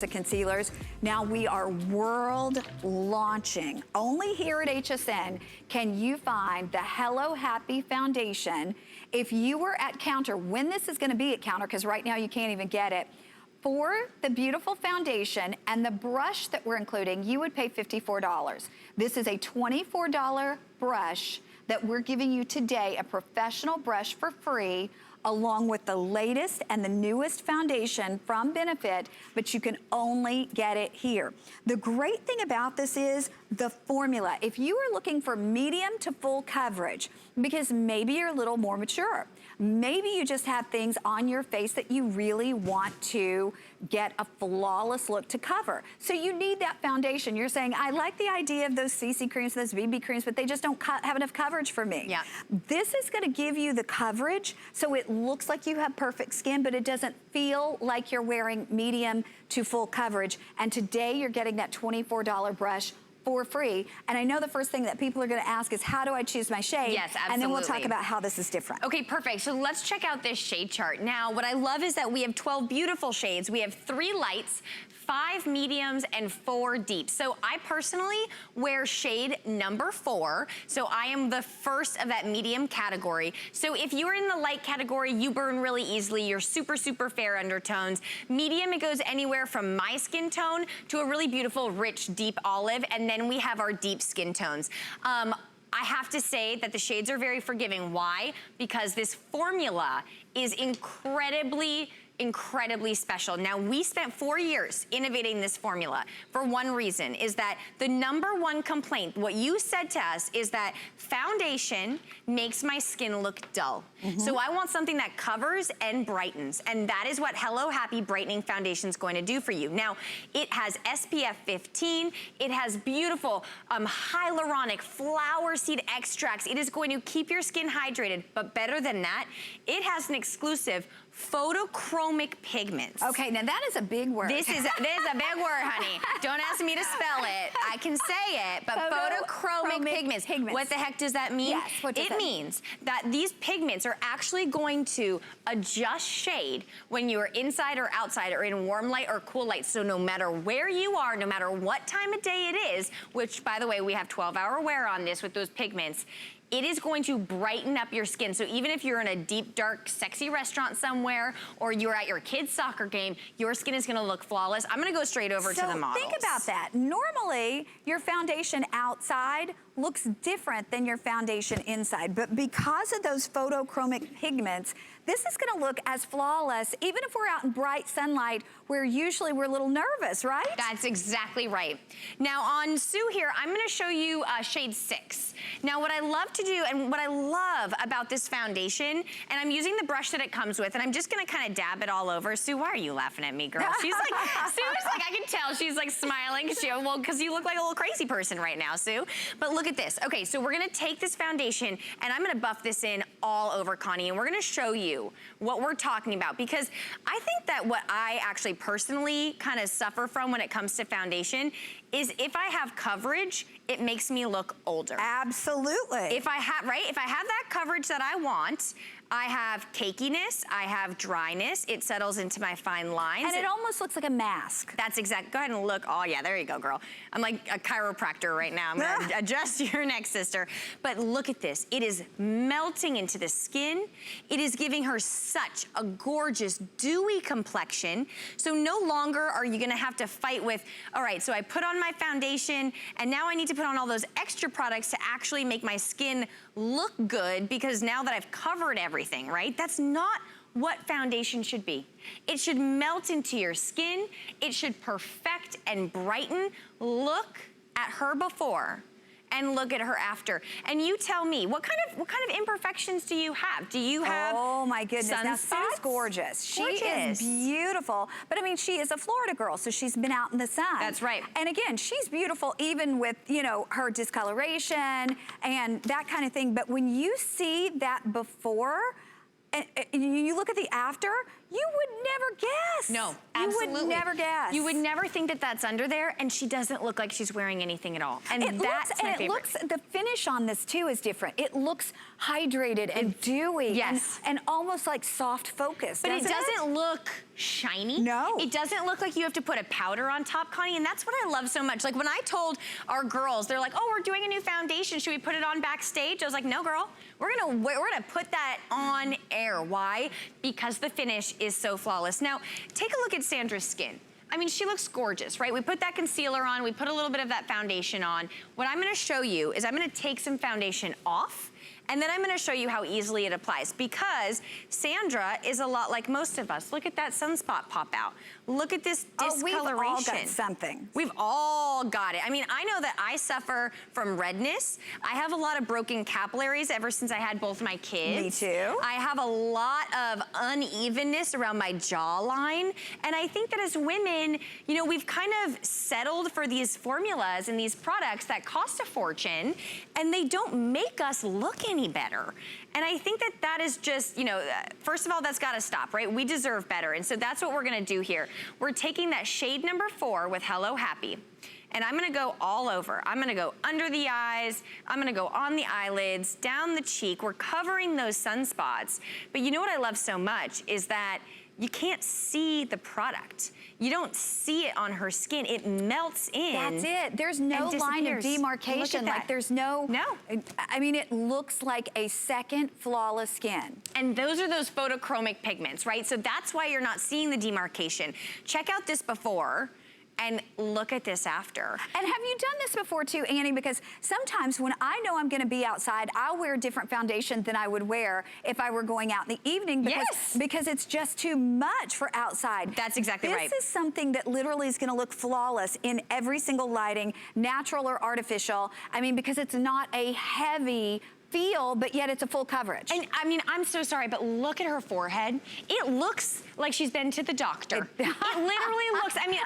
the concealers. Now we are world launching. Only here at HSN can you find the Hello Happy Foundation. If you were at counter, when this is gonna be at counter, because right now you can't even get it, for the beautiful foundation and the brush that we're including, you would pay $54. This is a $24 brush that we're giving you today, a professional brush for free, along with the latest and the newest foundation from Benefit, but you can only get it here. The great thing about this is the formula. If you are looking for medium to full coverage, because maybe you're a little more mature, maybe you just have things on your face that you really want to get a flawless look to cover. So you need that foundation. You're saying, I like the idea of those CC creams, those BB creams, but they just don't have enough coverage for me. Yeah. This is gonna give you the coverage, so it looks like you have perfect skin, but it doesn't feel like you're wearing medium to full coverage. And today you're getting that $24 brush for free. And I know the first thing that people are gonna ask is, how do I choose my shade? Yes, absolutely. And then we'll talk about how this is different. Okay, perfect. So let's check out this shade chart. Now, what I love is that we have 12 beautiful shades. We have 3 lights, 5 mediums, and 4 deeps. So I personally wear shade number 4. So I am the first of that medium category. So if you're in the light category, you burn really easily. You're super, super fair undertones. Medium, it goes anywhere from my skin tone to a really beautiful, rich, deep olive. And then we have our deep skin tones. I have to say that the shades are very forgiving. Why? Because this formula is incredibly special. Now, we spent 4 years innovating this formula for one reason, is that the #1 complaint, what you said to us, is that foundation makes my skin look dull. So I want something that covers and brightens, and that is what Hello Happy Brightening Foundation is going to do for you. Now, it has SPF 15, it has beautiful hyaluronic flower seed extracts. It is going to keep your skin hydrated, but better than that, it has an exclusive Photochromic Pigments. Okay, now that is a big word. This is a big word, honey. Don't ask me to spell it. I can say it, but Photochromic Pigments. What the heck does that mean? Yes, what does it means that these pigments are actually going to adjust shade when you're inside or outside or in warm light or cool light. So no matter where you are, no matter what time of day it is, which by the way, we have 12-hour wear on this with those pigments, it is going to brighten up your skin. So even if you're in a deep, dark, sexy restaurant somewhere, or you're at your kid's soccer game, your skin is gonna look flawless. I'm gonna go straight over to the models. So think about that. Normally, your foundation outside looks different than your foundation inside, but because of those photochromic pigments, this is gonna look as flawless, even if we're out in bright sunlight, where usually we're a little nervous, right? That's exactly right. Now on Sue here, I'm gonna show you shade 6. Now what I love to do, and what I love about this foundation, and I'm using the brush that it comes with, and I'm just gonna kind of dab it all over. Sue, why are you laughing at me, girl? She's like, Sue's like, I can tell she's like smiling. Well, because you look like a little crazy person right now, Sue. But look at this. Okay, so we're gonna take this foundation, and I'm gonna buff this in all over, Connie, and we're gonna show you what we're talking about, because I think that what I actually personally kind of suffer from when it comes to foundation is if I have coverage, it makes me look older. Absolutely. If I have, right? If I have that coverage that I want, I have cakiness, I have dryness, it settles into my fine lines. And it almost looks like a mask. That's exact. Go ahead and look. Oh yeah, there you go, girl. I'm like a chiropractor right now. I'm gonna adjust your neck, sister. But look at this. It is melting into the skin. It is giving her such a gorgeous, dewy complexion. So no longer are you gonna have to fight with, all right, so I put on my foundation, and now I need to put on all those extra products to actually make my skin look good, because now that I've covered everything, right? That's not what foundation should be. It should melt into your skin. It should perfect and brighten. Look at her before and look at her after. And you tell me, what kind of imperfections do you have? Do you have Oh my goodness, now sunspots? Sue's gorgeous. She Gorgeous. is beautiful, but I mean, she is a Florida girl, so she's been out in the sun. That's right. And again, she's beautiful even with, you know, her discoloration and that kind of thing, but when you see that before, and you look at the after, you would never guess. No, absolutely. You would never guess. You would never think that that's under there, and she doesn't look like she's wearing anything at all. And that's my favorite. The finish on this too is different. It looks hydrated and dewy. Yes. And almost like soft focus. But it doesn't look shiny. No. It doesn't look like you have to put a powder on top, Connie, and that's what I love so much. Like when I told our girls, they're like, oh, we're doing a new foundation. Should we put it on backstage? I was like, no, girl. We're gonna put that on air. Why? Because the finish is so flawless. Now, take a look at Sandra's skin. I mean, she looks gorgeous, right? We put that concealer on, we put a little bit of that foundation on. What I'm gonna show you is I'm gonna take some foundation off, and then I'm gonna show you how easily it applies, because Sandra is a lot like most of us. Look at that sunspot pop out. Look at this discoloration. We've all got something. We've all got it. I mean, I know that I suffer from redness. I have a lot of broken capillaries ever since I had both my kids. Me too. I have a lot of unevenness around my jawline. And I think that as women, you know, we've kind of settled for these formulas and these products that cost a fortune, and they don't make us look any better. And I think that that is just, you know, first of all, that's gotta stop, right? We deserve better. And so that's what we're gonna do here. We're taking that shade number 4 with Hello Happy, and I'm gonna go all over. I'm gonna go under the eyes, I'm gonna go on the eyelids, down the cheek. We're covering those sunspots. But you know what I love so much is that you can't see the product. You don't see it on her skin. It melts in. That's it. There's no line of demarcation. Like there's no. I mean, it looks like a second flawless skin. And those are those photochromic pigments, right? So that's why you're not seeing the demarcation. Check out this before. And look at this after. And have you done this before too, Annie? Because sometimes when I know I'm gonna be outside, I'll wear different foundation than I would wear if I were going out in the evening, because it's just too much for outside. That's exactly right. This is something that literally is gonna look flawless in every single lighting, natural or artificial. I mean, because it's not a heavy feel, but yet it's a full coverage. And I mean, I'm so sorry, but look at her forehead. It looks like she's been to the doctor. It literally looks, I mean,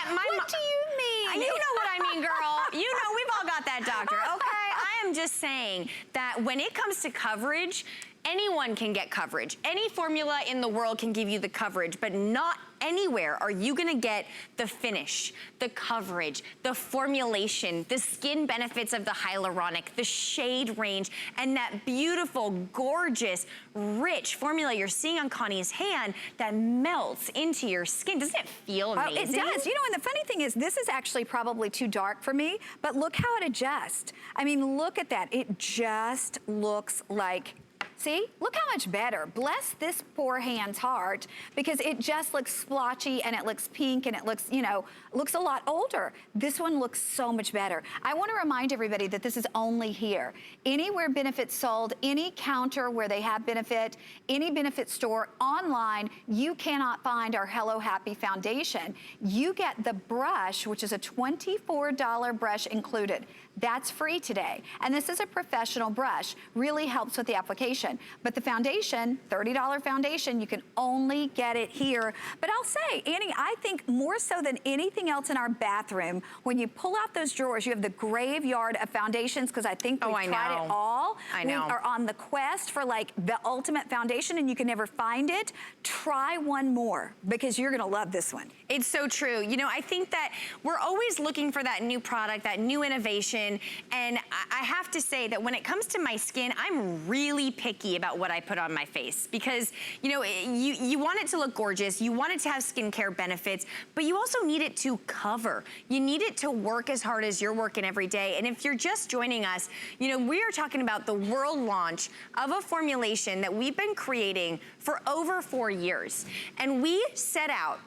what do you mean? You know what I mean, girl. You know, we've all got that doctor, okay? I am just saying that when it comes to coverage, anyone can get coverage. Any formula in the world can give you the coverage, but not anywhere are you gonna get the finish, the coverage, the formulation, the skin benefits of the hyaluronic, the shade range, and that beautiful, gorgeous, rich formula you're seeing on Connie's hand that melts into your skin. Doesn't it feel amazing? It does. You know, and the funny thing is, this is actually probably too dark for me, but look how it adjusts. I mean, look at that. It just looks like, see, look how much better. Bless this poor hand's heart, because it just looks splotchy and it looks pink and it looks, you know, looks a lot older. This one looks so much better. I want to remind everybody that this is only here. Anywhere Benefit's sold, any counter where they have Benefit, any Benefit store, online, you cannot find our Hello Happy foundation. You get the brush, which is a $24 brush included. That's free today. And this is a professional brush. Really helps with the application. But the foundation, $30 foundation, you can only get it here. But I'll say, Annie, I think more so than anything else in our bathroom, when you pull out those drawers, you have the graveyard of foundations, because I think we've tried it all. I know. We are on the quest for like the ultimate foundation and you can never find it. Try one more, because you're gonna love this one. It's so true. You know, I think that we're always looking for that new product, that new innovation. And I have to say that when it comes to my skin, I'm really picky about what I put on my face, because, you know, you want it to look gorgeous, you want it to have skincare benefits, but you also need it to cover. You need it to work as hard as you're working every day. And if you're just joining us, you know, we are talking about the world launch of a formulation that we've been creating for over 4 years. And we set out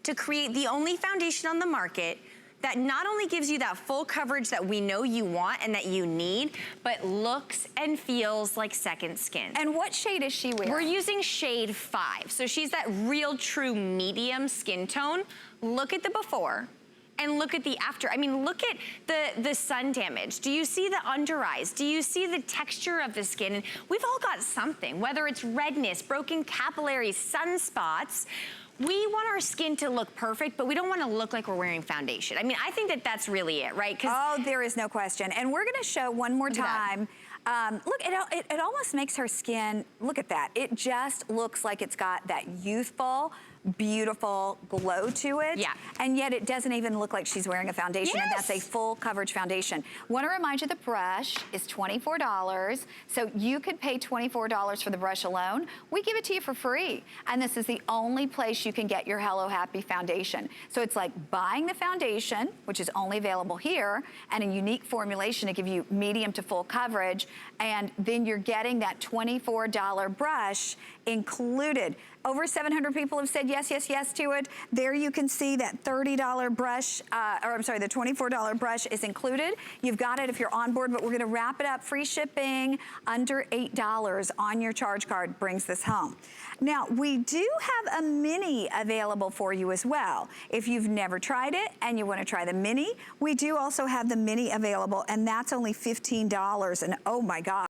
to create the only foundation on the market that not only gives you that full coverage that we know you want and that you need, but looks and feels like second skin. And what shade is she wearing? We're using shade 5. So she's that real true medium skin tone. Look at the before and look at the after. I mean, look at the sun damage. Do you see the under eyes? Do you see the texture of the skin? And we've all got something, whether it's redness, broken capillaries, sunspots. We want our skin to look perfect, but we don't want to look like we're wearing foundation. I mean, I think that that's really it, right? Oh, there is no question. And we're going to show one more time Look, it almost makes her skin, look at that. It just looks like it's got that youthful, beautiful glow to it. Yeah. And yet it doesn't even look like she's wearing a foundation, and Yes. that's a full coverage foundation. Want to remind you the brush is $24, so you could pay $24 for the brush alone. We give it to you for free, and this is the only place you can get your Hello Happy foundation. So it's like buying the foundation, which is only available here, and a unique formulation to give you medium to full coverage, and then you're getting that $24 brush included. Over 700 people have said yes, yes, yes to it. There you can see that $30 brush, or I'm sorry, the $24 brush is included. You've got it if you're on board, but we're gonna wrap it up. Free shipping, under $8 on your charge card brings this home. Now, we do have a mini available for you as well. If you've never tried it and you wanna try the mini, we do also have the mini available, and that's only $15. And oh my God.